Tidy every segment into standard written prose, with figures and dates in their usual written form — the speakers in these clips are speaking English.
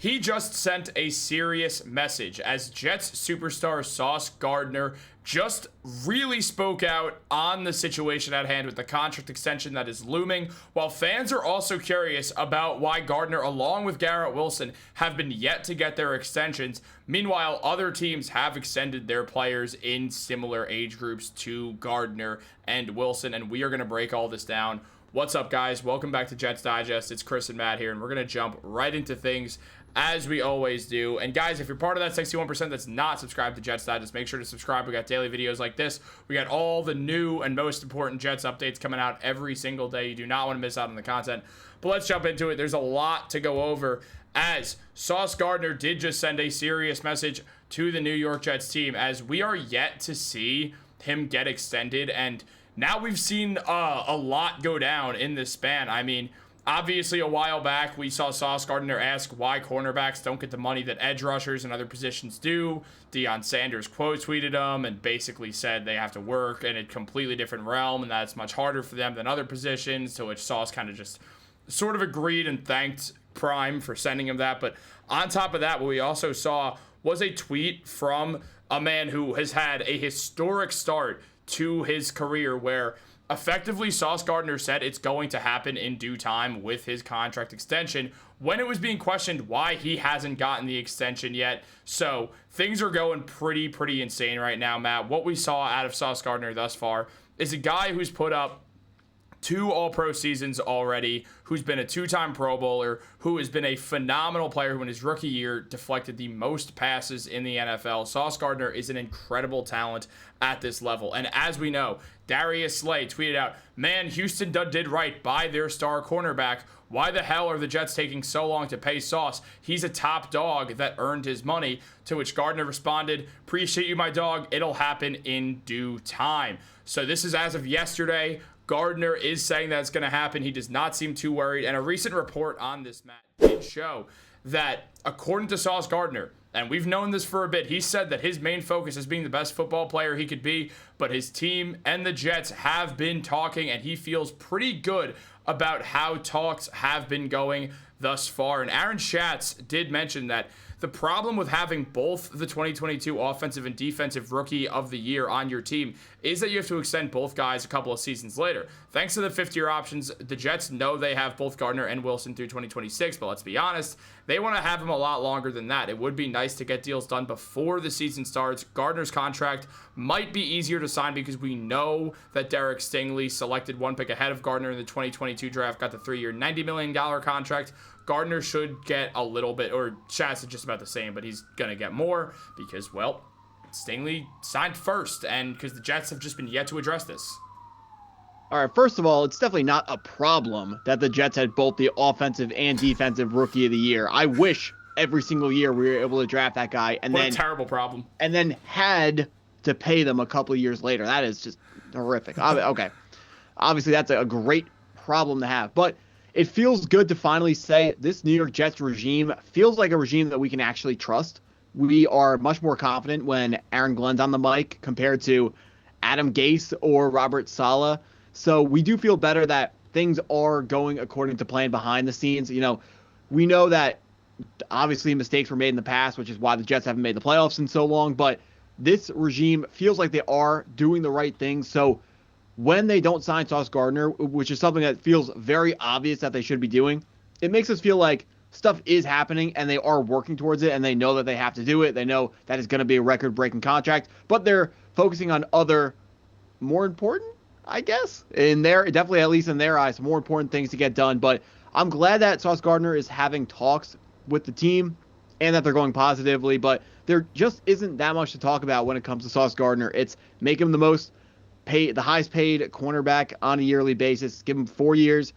He just sent a serious message as Jets superstar Sauce Gardner just really spoke out on the situation at hand with the contract extension that is looming, while fans are also curious about why Gardner, along with Garrett Wilson, have been yet to get their extensions. Meanwhile, other teams have extended their players in similar age groups to Gardner and Wilson, and we are going to break all this down. What's up, guys? Welcome back to Jets Digest. It's Chris and Matt here, and we're going to jump right into things as we always do. And guys, if you're part of that 61% that's not subscribed to Jets Digest, make sure to subscribe. We got daily videos like this. We got all the new and most important Jets updates coming out every single day. You do not want to miss out on the content. But let's jump into it. There's a lot to go over, as Sauce Gardner did just send a serious message to the New York Jets team, as we are yet to see him get extended. And now we've seen a lot go down in this span. I mean, obviously, a while back, we saw Sauce Gardner ask why cornerbacks don't get the money that edge rushers and other positions do. Deion Sanders quote tweeted him and basically said they have to work in a completely different realm and that it's much harder for them than other positions, to which Sauce kind of just sort of agreed and thanked Prime for sending him that. But on top of that, what we also saw was a tweet from a man who has had a historic start to his career, where effectively Sauce Gardner said it's going to happen in due time with his contract extension, when it was being questioned why he hasn't gotten the extension yet. So things are going pretty insane right now, Matt. What we saw out of Sauce Gardner thus far is a guy who's put up 2 All-Pro seasons already, who's been a 2-time Pro Bowler, who has been a phenomenal player, who in his rookie year deflected the most passes in the NFL. Sauce Gardner is an incredible talent at this level. And as we know, Darius Slay tweeted out, "Man, Houston did right by their star cornerback. Why the hell are the Jets taking so long to pay Sauce? He's a top dog that earned his money." To which Gardner responded, "Appreciate you, my dog. It'll happen in due time." So this is as of yesterday. Gardner is saying that it's going to happen. He does not seem too worried. And a recent report on this, Matt, did show that according to Sauce Gardner, and we've known this for a bit, he said that his main focus is being the best football player he could be, but his team and the Jets have been talking, and he feels pretty good about how talks have been going thus far. And Aaron Schatz did mention that the problem with having both the 2022 offensive and defensive rookie of the year on your team is that you have to extend both guys a couple of seasons later. Thanks to the fifth-year options, the Jets know they have both Gardner and Wilson through 2026, but let's be honest, they want to have him a lot longer than that. It would be nice to get deals done before the season starts. Gardner's contract might be easier to sign because we know that Derek Stingley, selected 1 pick ahead of Gardner in the 2022 draft, got the 3-year $90 million contract. Gardner should get a little bit, or Schatz is just about the same, but he's going to get more because, well, Stingley signed first, and because the Jets have just been yet to address this. All right, first of all, it's definitely not a problem that the Jets had both the offensive and defensive rookie of the year. I wish every single year we were able to draft that guy, and what a terrible problem. And then had to pay them a couple of years later. That is just horrific. Okay, obviously that's a great problem to have, but it feels good to finally say this New York Jets regime feels like a regime that we can actually trust. We are much more confident when Aaron Glenn's on the mic compared to Adam Gase or Robert Saleh. So we do feel better that things are going according to plan behind the scenes. You know, we know that obviously mistakes were made in the past, which is why the Jets haven't made the playoffs in so long. But this regime feels like they are doing the right things. So when they don't sign Sauce Gardner, which is something that feels very obvious that they should be doing, it makes us feel like stuff is happening and they are working towards it and they know that they have to do it. They know that it's going to be a record-breaking contract, but they're focusing on other more important, I guess, definitely at least in their eyes, more important things to get done. But I'm glad that Sauce Gardner is having talks with the team and that they're going positively, but there just isn't that much to talk about when it comes to Sauce Gardner. It's make him the highest paid cornerback on a yearly basis, give him 4 years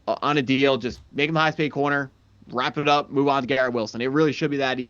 on a deal, just make him the highest paid corner, wrap it up, move on to Garrett Wilson. It really should be that easy.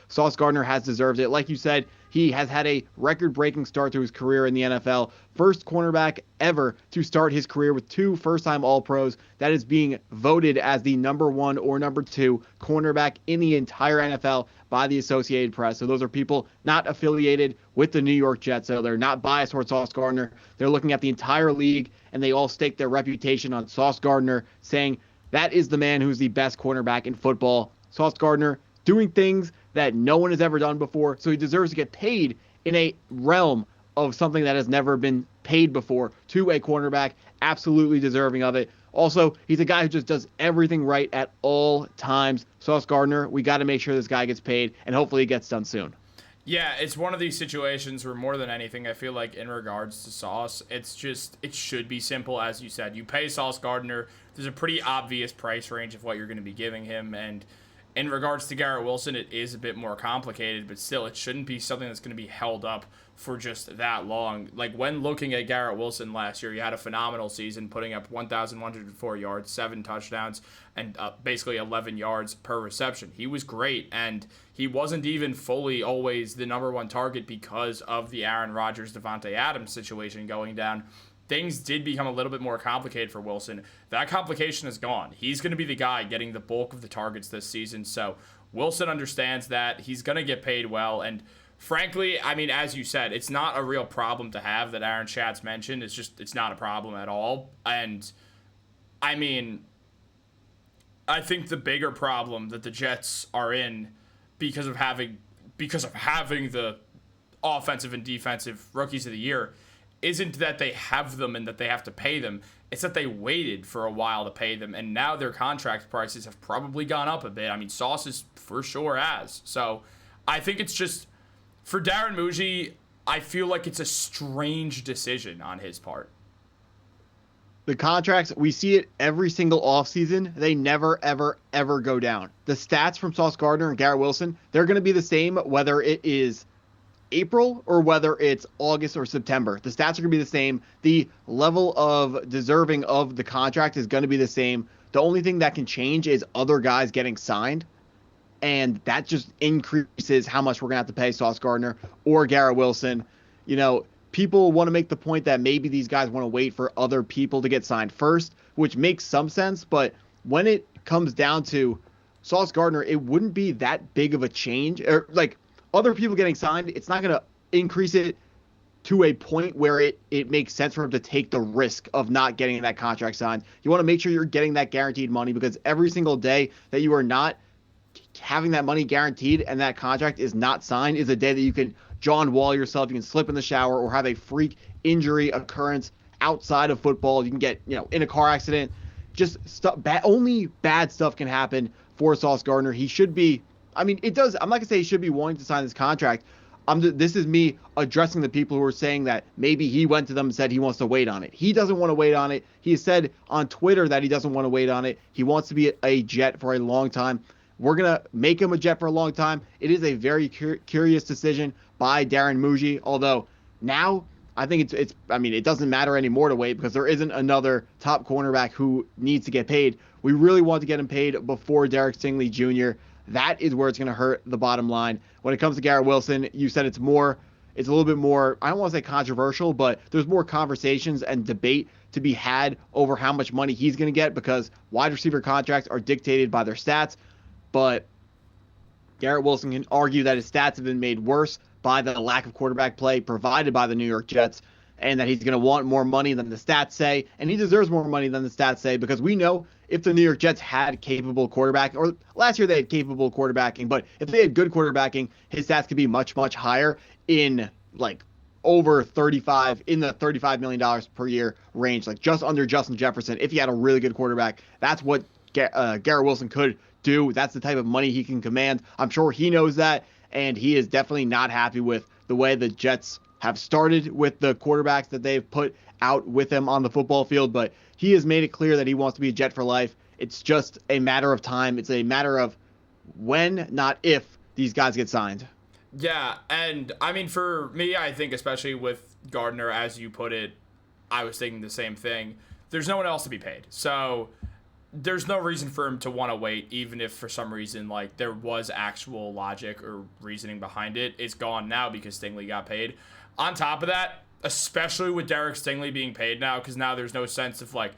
Sauce Gardner has deserved it. Like you said, he has had a record-breaking start to his career in the NFL. First cornerback ever to start his career with 2 first-time All-Pros. That is being voted as the number 1 or number 2 cornerback in the entire NFL by the Associated Press. So those are people not affiliated with the New York Jets. So they're not biased towards Sauce Gardner. They're looking at the entire league, and they all stake their reputation on Sauce Gardner, saying that is the man who's the best cornerback in football. Sauce Gardner doing things that no one has ever done before, so he deserves to get paid in a realm of something that has never been paid before to a cornerback. Absolutely deserving of it. Also, he's a guy who just does everything right at all times. Sauce Gardner, we got to make sure this guy gets paid, and hopefully it gets done soon. Yeah, it's one of these situations where more than anything, I feel like in regards to Sauce, it should be simple, as you said. You pay Sauce Gardner, there's a pretty obvious price range of what you're going to be giving him, and in regards to Garrett Wilson, it is a bit more complicated, but still, it shouldn't be something that's going to be held up for just that long. Like, when looking at Garrett Wilson last year, he had a phenomenal season, putting up 1,104 yards, 7 touchdowns, and basically 11 yards per reception. He was great, and he wasn't even fully always the number one target because of the Aaron Rodgers, Devontae Adams situation going down. Things did become a little bit more complicated for Wilson. That complication is gone. He's going to be the guy getting the bulk of the targets this season, so Wilson understands that. He's going to get paid well, and frankly, I mean, as you said, it's not a real problem to have that Aaron Schatz mentioned. It's not a problem at all. And, I mean, I think the bigger problem that the Jets are in because of having the offensive and defensive rookies of the year isn't that they have them and that they have to pay them. It's that they waited for a while to pay them, and now their contract prices have probably gone up a bit. I mean, Sauce's for sure has. So I think it's just, for Darren Mougey, I feel like it's a strange decision on his part. The contracts, we see it every single offseason. They never, ever, ever go down. The stats from Sauce Gardner and Garrett Wilson, they're going to be the same whether it is April or whether it's August or September. The stats are going to be the same. The level of deserving of the contract is going to be the same. The only thing that can change is other guys getting signed, and that just increases how much we're going to have to pay Sauce Gardner or Garrett Wilson. You know, people want to make the point that maybe these guys want to wait for other people to get signed first, which makes some sense, but when it comes down to Sauce Gardner, it wouldn't be that big of a change. Or, like, other people getting signed, it's not going to increase it to a point where it makes sense for him to take the risk of not getting that contract signed. You want to make sure you're getting that guaranteed money, because every single day that you are not having that money guaranteed and that contract is not signed is a day that you can John Wall yourself, you can slip in the shower or have a freak injury occurrence outside of football. You can get, in a car accident. Just stuff, only bad stuff can happen for Sauce Gardner. He should be, it does. I'm not gonna say he should be wanting to sign this contract. This is me addressing the people who are saying that maybe he went to them and said he wants to wait on it. He doesn't want to wait on it. He said on Twitter that he doesn't want to wait on it. He wants to be a Jet for a long time. We're going to make him a Jet for a long time. It is a very curious decision by Darren Mougey, although now I think it doesn't matter anymore to wait because there isn't another top cornerback who needs to get paid. We really want to get him paid before Derek Stingley Jr. That is where it's going to hurt the bottom line. When it comes to Garrett Wilson, you said it's a little bit more, I don't want to say controversial, but there's more conversations and debate to be had over how much money he's going to get because wide receiver contracts are dictated by their stats. But Garrett Wilson can argue that his stats have been made worse by the lack of quarterback play provided by the New York Jets, and that he's going to want more money than the stats say, and he deserves more money than the stats say, because we know if the New York Jets had capable quarterbacking, or last year they had capable quarterbacking, but if they had good quarterbacking, his stats could be much, much higher in over 35, in the $35 million per year range, like just under Justin Jefferson. If he had a really good quarterback, that's what Garrett Wilson could do. That's the type of money he can command. I'm sure he knows that, and he is definitely not happy with the way the Jets have started with the quarterbacks that they've put out with him on the football field, but he has made it clear that he wants to be a Jet for life. It's just a matter of time. It's a matter of when, not if, these guys get signed. Yeah, and for me, I think especially with Gardner, as you put it, I was thinking the same thing. There's no one else to be paid. So there's no reason for him to want to wait, even if for some reason there was actual logic or reasoning behind it. It's gone now because Stingley got paid. On top of that, especially with Derek Stingley being paid now, because now there's no sense of I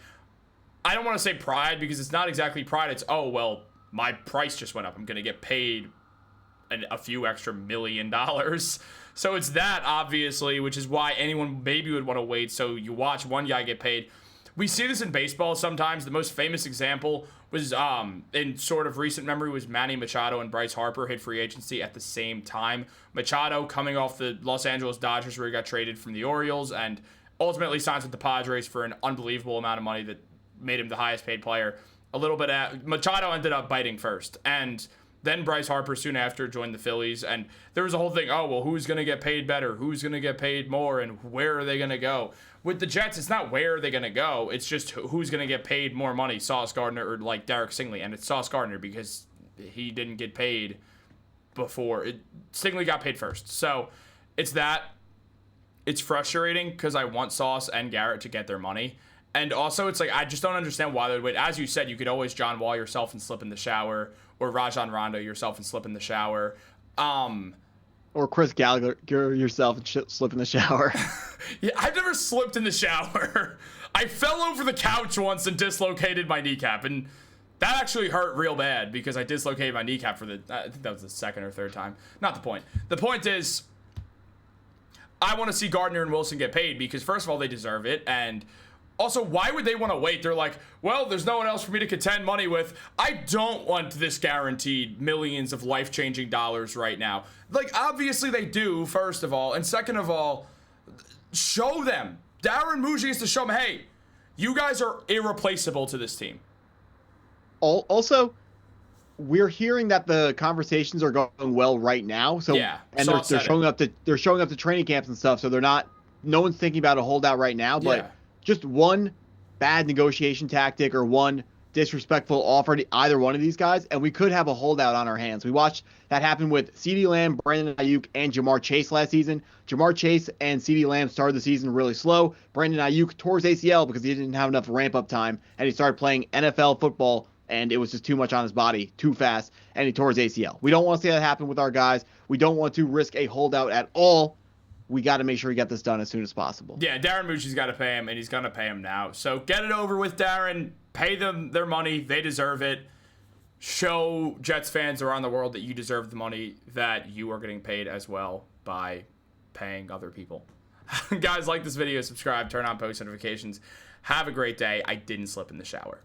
don't want to say pride, because it's not exactly pride. It's, oh, well, my price just went up. I'm going to get paid a few extra $1 million. So it's that, obviously, which is why anyone maybe would want to wait. So you watch one guy get paid. We see this in baseball sometimes. The most famous example was in sort of recent memory was Manny Machado and Bryce Harper hit free agency at the same time. Machado coming off the Los Angeles Dodgers where he got traded from the Orioles and ultimately signs with the Padres for an unbelievable amount of money that made him the highest paid player. Machado ended up biting first, and then Bryce Harper soon after joined the Phillies, and there was a whole thing, oh, well, who's going to get paid better? Who's going to get paid more, and where are they going to go? With the Jets, it's not where are they going to go. It's just who's going to get paid more money, Sauce Gardner or like Derek Stingley, and it's Sauce Gardner because he didn't get paid before. Stingley got paid first. So it's that. It's frustrating because I want Sauce and Garrett to get their money. And also, it's like, I just don't understand why they would wait. As you said, you could always John Wall yourself and slip in the shower, or Rajon Rondo yourself and slip in the shower. Or Chris Gallagher yourself and slip in the shower. Yeah, I've never slipped in the shower. I fell over the couch once and dislocated my kneecap, and that actually hurt real bad because I dislocated my kneecap for I think that was the second or third time. Not the point. The point is, I want to see Gardner and Wilson get paid because, first of all, they deserve it, and also, why would they want to wait? They're like, well, there's no one else for me to contend money with. I don't want this guaranteed millions of life-changing dollars right now. Like, obviously they do, first of all. And second of all, show them. Darren Mougey is to show them, hey, you guys are irreplaceable to this team. Also, we're hearing that the conversations are going well right now. So yeah, and they're showing up to training camps and stuff. So no one's thinking about a holdout right now, but yeah. Just one bad negotiation tactic or one disrespectful offer to either one of these guys, and we could have a holdout on our hands. We watched that happen with CeeDee Lamb, Brandon Ayuk, and Jamar Chase last season. Jamar Chase and CeeDee Lamb started the season really slow. Brandon Ayuk tore his ACL because he didn't have enough ramp-up time, and he started playing NFL football, and it was just too much on his body, too fast, and he tore his ACL. We don't want to see that happen with our guys. We don't want to risk a holdout at all. We got to make sure we get this done as soon as possible. Yeah, Darren Mougey's got to pay him, and he's going to pay him now. So get it over with, Darren. Pay them their money. They deserve it. Show Jets fans around the world that you deserve the money that you are getting paid as well by paying other people. Guys, like this video, subscribe, turn on post notifications. Have a great day. I didn't slip in the shower.